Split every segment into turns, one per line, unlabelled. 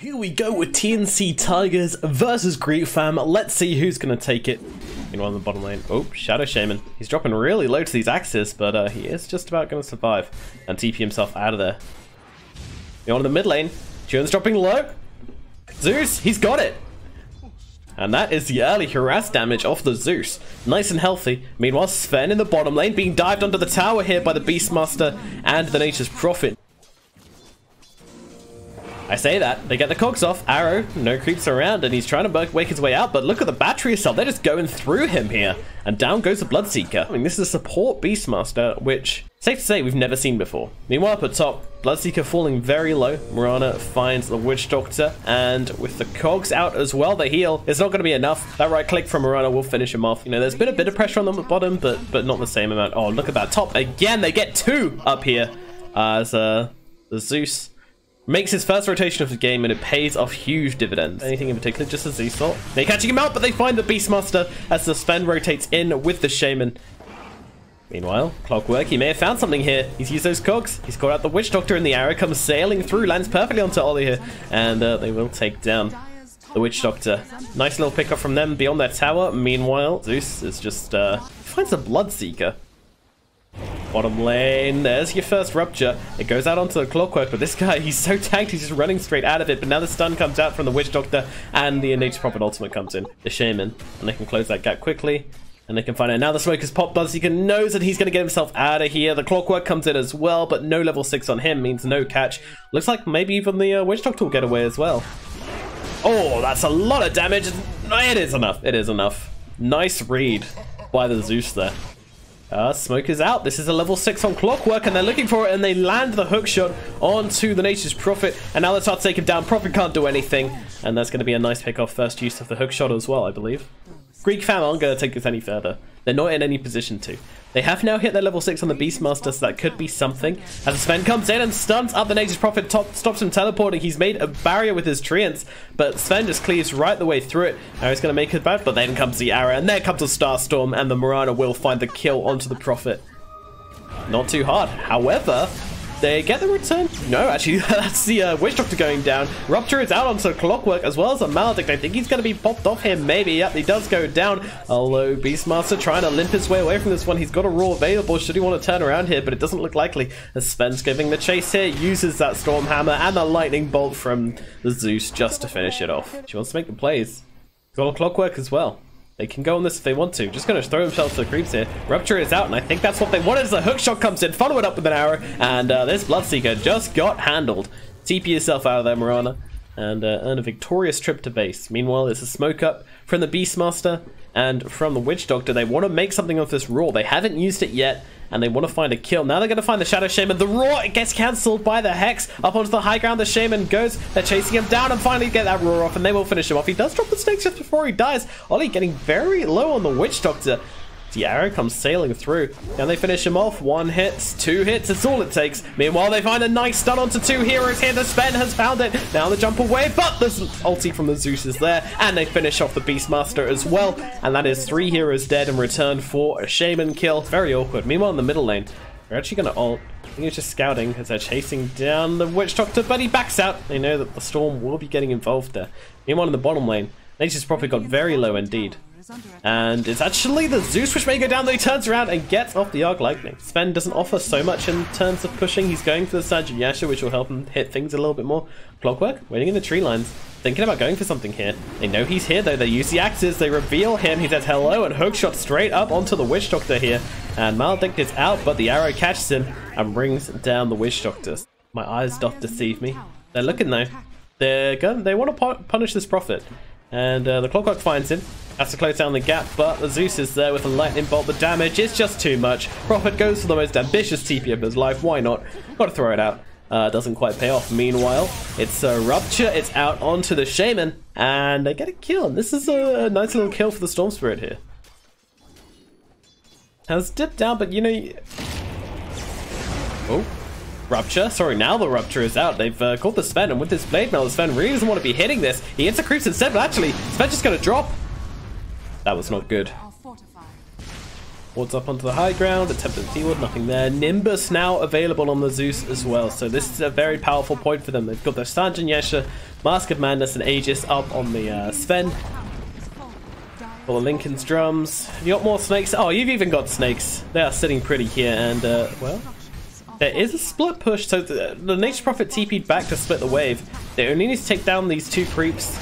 Here we go with TNC.TIGERS versus GEEK fam. Let's see who's going to take it. Meanwhile, in the bottom lane, oh, Shadow Shaman. He's dropping really low to these axes, but he is just about going to survive and TP himself out of there. Meanwhile, in the mid lane, June's dropping low. Zeus, he's got it. And that is the early harass damage off the Zeus. Nice and healthy. Meanwhile, Sven in the bottom lane being dived onto the tower here by the Beastmaster and the Nature's Prophet. I say that, they get the cogs off, Arrow, no creeps around, and he's trying to wake his way out, but look at the battery assault, they're just going through him here. And down goes the Bloodseeker. I mean, this is a support Beastmaster, which, safe to say, we've never seen before. Meanwhile, up at top, Bloodseeker falling very low. Mirana finds the Witch Doctor, and with the cogs out as well, the heal, it's not going to be enough. That right click from Mirana will finish him off. You know, there's been a bit of pressure on them at the bottom, but not the same amount. Oh, look at that top. Again, they get two up here as the Zeus makes his first rotation of the game, and it pays off huge dividends. Anything in particular? Just a Zeus thought. They're catching him out, but they find the Beastmaster as the Sven rotates in with the Shaman. Meanwhile, Clockwork, he may have found something here. He's used those cogs. He's caught out the Witch Doctor, and the arrow comes sailing through, lands perfectly onto Ollie here, and they will take down the Witch Doctor. Nice little pickup from them beyond their tower. Meanwhile, Zeus is just finds a Bloodseeker. Bottom lane, there's your first rupture. It goes out onto the Clockwork, but this guy, he's so tanked, he's just running straight out of it. But now the stun comes out from the Witch Doctor, and the Nature's Prophet ultimate comes in. The Shaman, and they can close that gap quickly, and they can find out. Now the smoke has popped. Bloodseeker knows that he's going to get himself out of here. The Clockwork comes in as well, but no level 6 on him means no catch. Looks like maybe even the Witch Doctor will get away as well. Oh, that's a lot of damage. It is enough. It is enough. Nice read by the Zeus there. Smoke is out. This is a level 6 on Clockwork, and they're looking for it, and they land the hookshot onto the Nature's Prophet, and now they start to take him down. Prophet can't do anything, and that's going to be a nice pick off first use of the hookshot as well, I believe. GEEK fam aren't going to take this any further. They're not in any position to. They have now hit their level 6 on the Beastmaster, so that could be something. As Sven comes in and stuns up the Nature's Prophet, stops him teleporting. He's made a barrier with his treants, but Sven just cleaves right the way through it. Arrow's going to make it bad, but then comes the arrow, and there comes a Starstorm, and the Mirana will find the kill onto the Prophet. Not too hard. However, they get the return. No, actually, that's the Witch Doctor going down. Rupture is out onto Clockwork as well as a Maledict. I think he's going to be popped off here, maybe. Yep, he does go down. Although Beastmaster trying to limp his way away from this one. He's got a Raw available should he want to turn around here, but it doesn't look likely. As Sven's giving the chase here, uses that Storm Hammer and the Lightning Bolt from the Zeus just to finish it off. She wants to make the plays. Got a Clockwork as well. They can go on this if they want to. Just going to throw themselves to the creeps here. Rupture is out, and I think that's what they wanted as the hookshot comes in. Follow it up with an arrow, and this Bloodseeker just got handled. TP yourself out of there, Mirana, and earn a victorious trip to base. Meanwhile, there's a smoke up from the Beastmaster and from the Witch Doctor. They want to make something of this Roar. They haven't used it yet, and they want to find a kill. Now they're going to find the Shadow Shaman. The Roar, it gets cancelled by the Hex. Up onto the high ground, the Shaman goes. They're chasing him down and finally get that Roar off, and they will finish him off. He does drop the stakes just before he dies. Ollie getting very low on the Witch Doctor. The arrow comes sailing through, and they finish him off. 1 hit, 2 hits, it's all it takes. Meanwhile, they find a nice stun onto 2 heroes here. The Sven has found it. Now the jump away, but the ulti from the Zeus is there, and they finish off the Beastmaster as well. And that is 3 heroes dead in return for a Shaman kill. Very awkward. Meanwhile, in the middle lane, they're actually going to ult. I think it's just scouting as they're chasing down the Witch Doctor, but he backs out. They know that the Storm will be getting involved there. Meanwhile, in the bottom lane, Nature's Prophet got very low indeed. And it's actually the Zeus which may go down, though he turns around and gets off the Arc Lightning. Sven doesn't offer so much in terms of pushing. He's going for the Surge of Yasha, which will help him hit things a little bit more. Clockwork, waiting in the tree lines, thinking about going for something here. They know he's here, though. They use the axes. They reveal him. He says hello and hookshot straight up onto the Witch Doctor here. And Maledict is out, but the arrow catches him and brings down the Witch Doctor. My eyes doth deceive me. They're looking, though. They want to punish this Prophet. And the Clockwork finds him. Has to close down the gap, but the Zeus is there with a Lightning Bolt. The damage is just too much. Prophet goes for the most ambitious TP of his life. Why not? Got to throw it out. Doesn't quite pay off. Meanwhile, it's a Rupture. It's out onto the Shaman, and they get a kill. And this is a nice little kill for the Storm Spirit here. Has dipped down, but you know... Oh. Rupture. Sorry, now the Rupture is out. They've caught the Sven, and with this Blade Mail, the Sven really doesn't want to be hitting this. He hits the creeps instead, but actually, Sven's just going to drop. That was not good. Wards up onto the high ground, attempted T-ward, nothing there. Nimbus now available on the Zeus as well, so this is a very powerful point for them. They've got their Sanjin Yesha, Mask of Madness, and Aegis up on the Sven. For the Lincoln's drums. Have you got more snakes? Oh, you've even got snakes. They are sitting pretty here, and well, there is a split push, so the Nature's Prophet TP'd back to split the wave. They only need to take down these two creeps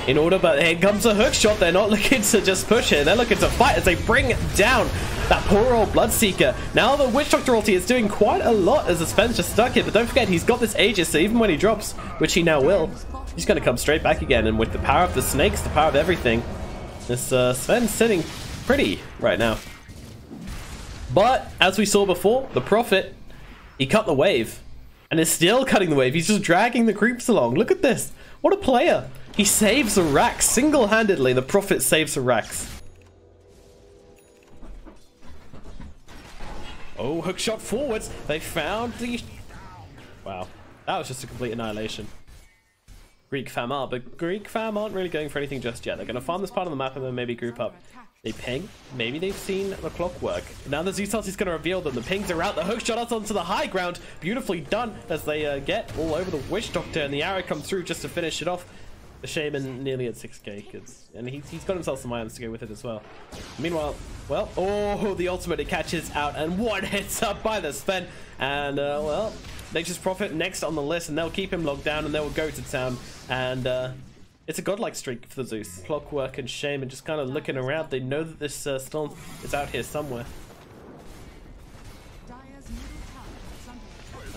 in order, but here comes a hook shot. They're not looking to just push it. They're looking to fight as they bring down that poor old Bloodseeker. Now the Witch Doctor ulti is doing quite a lot as the Sven's just stuck here, but don't forget he's got this Aegis, so even when he drops, which he now will, he's going to come straight back again. And with the power of the snakes, the power of everything, this Sven's sitting pretty right now. But as we saw before, the Prophet, he cut the wave and is still cutting the wave. He's just dragging the creeps along. Look at this. What a player. He saves the racks single-handedly. The Prophet saves the racks. Oh, hook shot forwards. They found the... Wow. That was just a complete annihilation. GEEK fam are, but GEEK fam aren't really going for anything just yet. They're going to farm this part of the map and then maybe group up. They ping. Maybe they've seen the clockwork. Now the Zeus is going to reveal them. The pings are out. The hook shot out onto the high ground. Beautifully done as they get all over the Witch Doctor, and the arrow comes through just to finish it off. The Shaman nearly at 6k, and he's got himself some items to go with it as well. Meanwhile, well, oh, the ultimate, it catches out, and one hits up by the Sven, and well, Nature's Prophet next on the list, and they'll keep him locked down, and they will go to town, and it's a godlike streak for the Zeus. Clockwork and Shaman just kind of looking around. They know that this storm is out here somewhere.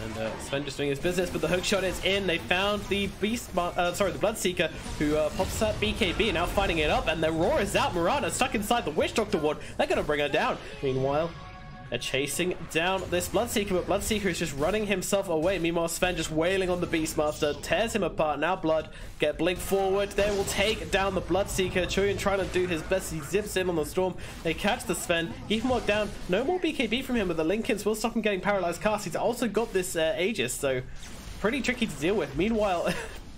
And Sven just doing his business, but the hook shot is in. They found the the Bloodseeker, who pops that BKB, and now fighting it up, and the roar is out. Mirana stuck inside the Witch Doctor ward. They're gonna bring her down. Meanwhile, they're chasing down this Bloodseeker, but Bloodseeker is just running himself away. Meanwhile, Sven just wailing on the Beastmaster, tears him apart. Now Blood get blink forward. They will take down the Bloodseeker. Chuyin trying to do his best. He zips in on the storm. They catch the Sven, keep him locked down. No more BKB from him, but the Lincolns will stop him getting paralyzed cast. He's also got this Aegis, so pretty tricky to deal with. Meanwhile,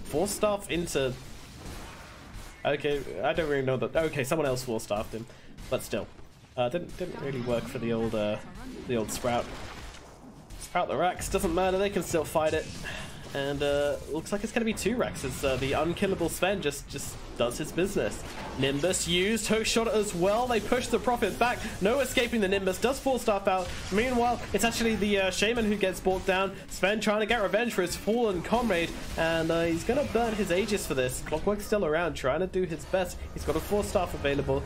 Force Staff into... Okay, I don't really know that. Okay, someone else Force Staffed him, but still. Didn't really work for the old Sprout. Sprout the racks, doesn't matter, they can still fight it. And looks like it's going to be 2 racks as the unkillable Sven just does his business. Nimbus used, hook shot as well. They push the Prophet back. No escaping the Nimbus, does Full Staff out. Meanwhile, it's actually the Shaman who gets brought down. Sven trying to get revenge for his fallen comrade, and he's going to burn his Aegis for this. Clockwork's still around, trying to do his best. He's got a 4 staff available.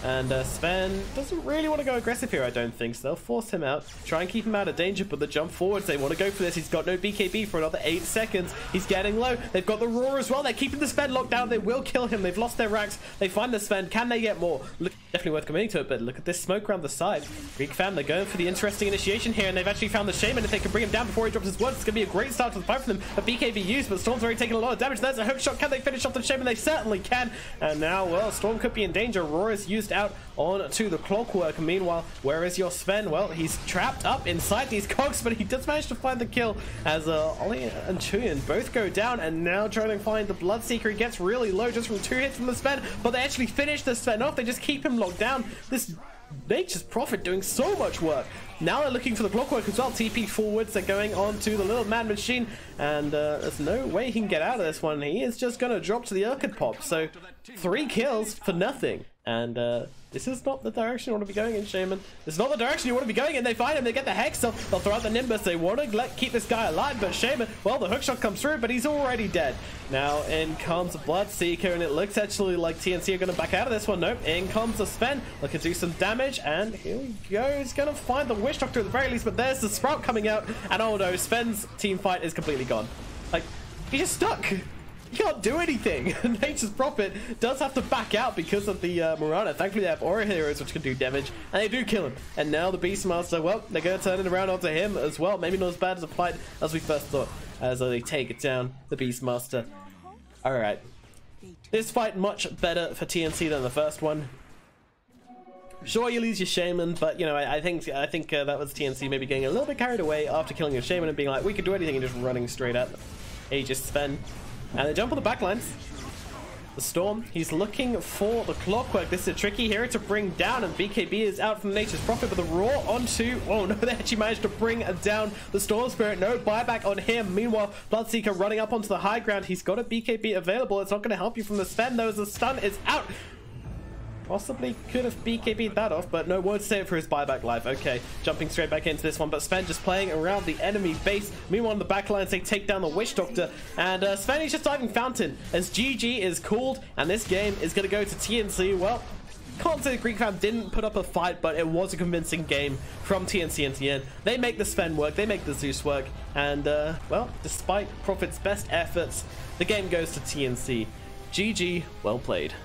And Sven doesn't really want to go aggressive here, I don't think. So they'll force him out, try and keep him out of danger, but the jump forwards, they want to go for this. He's got no BKB for another 8 seconds. He's getting low. They've got the roar as well. They're keeping the Sven locked down. They will kill him. They've lost their racks. They find the Sven. Can they get more? Look, definitely worth committing to it, but look at this smoke around the side. GEEK fam, they're going for the interesting initiation here, and they've actually found the Shaman. If they can bring him down before he drops his words, it's going to be a great start to the fight for them. A BKB used, but Storm's already taken a lot of damage. There's a hook shot. Can they finish off the Shaman? They certainly can. And now, well, Storm could be in danger. Roar is used out on to the Clockwork. Meanwhile, where is your Sven? Well, he's trapped up inside these cogs, but he does manage to find the kill as Ollie and Chuyin both go down, and now trying to find the Bloodseeker. He gets really low just from 2 hits from the Sven, but they actually finish the Sven off. They just keep him locked down. This Nature's Prophet doing so much work. Now they're looking for the Clockwork as well. TP forwards, they're going on to the little man machine, and there's no way he can get out of this one. He is just going to drop to the Urkid Pop. So 3 kills for nothing. And this is not the direction you want to be going in, Shaman. This is not the direction you want to be going in. They find him, they get the Hex, they'll throw out the Nimbus. They want to keep this guy alive, but Shaman, well, the hookshot comes through, but he's already dead. Now in comes Bloodseeker, and it looks actually like TNC are going to back out of this one. Nope, in comes the Sven, looking to do some damage, and here we go. He's going to find the Witch Doctor at the very least, but there's the Sprout coming out, and oh no, Sven's team fight is completely gone. Like, he's just stuck. He can't do anything. Nature's Prophet does have to back out because of the Mirana. Thankfully, they have Aura Heroes which can do damage, and they do kill him. And now the Beastmaster, well, they're going to turn it around onto him as well. Maybe not as bad as a fight as we first thought, as they take it down, the Beastmaster. Alright. This fight much better for TNC than the first one. Sure, you lose your Shaman, but you know, I think that was TNC maybe getting a little bit carried away after killing your Shaman and being like, we could do anything, and just running straight at Aegis Sven. And they jump on the backlines. The Storm, he's looking for the Clockwork. This is a tricky hero to bring down, and BKB is out from Nature's Prophet, but the Raw onto... Oh no, they actually managed to bring down the Storm Spirit. No buyback on him. Meanwhile, Bloodseeker running up onto the high ground. He's got a BKB available. It's not going to help you from the Sven, though, as the stun is out. Possibly could have BKB'd that off, but no, won't save it for his buyback life. Okay, jumping straight back into this one, but Sven just playing around the enemy base. Meanwhile, in the backlines, they take down the Witch Doctor, and Sven is just diving Fountain as GG is called, and this game is going to go to TNC. Well, can't say the Greek fam didn't put up a fight, but it was a convincing game from TNC in the end. They make the Sven work, they make the Zeus work, and, well, despite Prophet's best efforts, the game goes to TNC. GG, well played.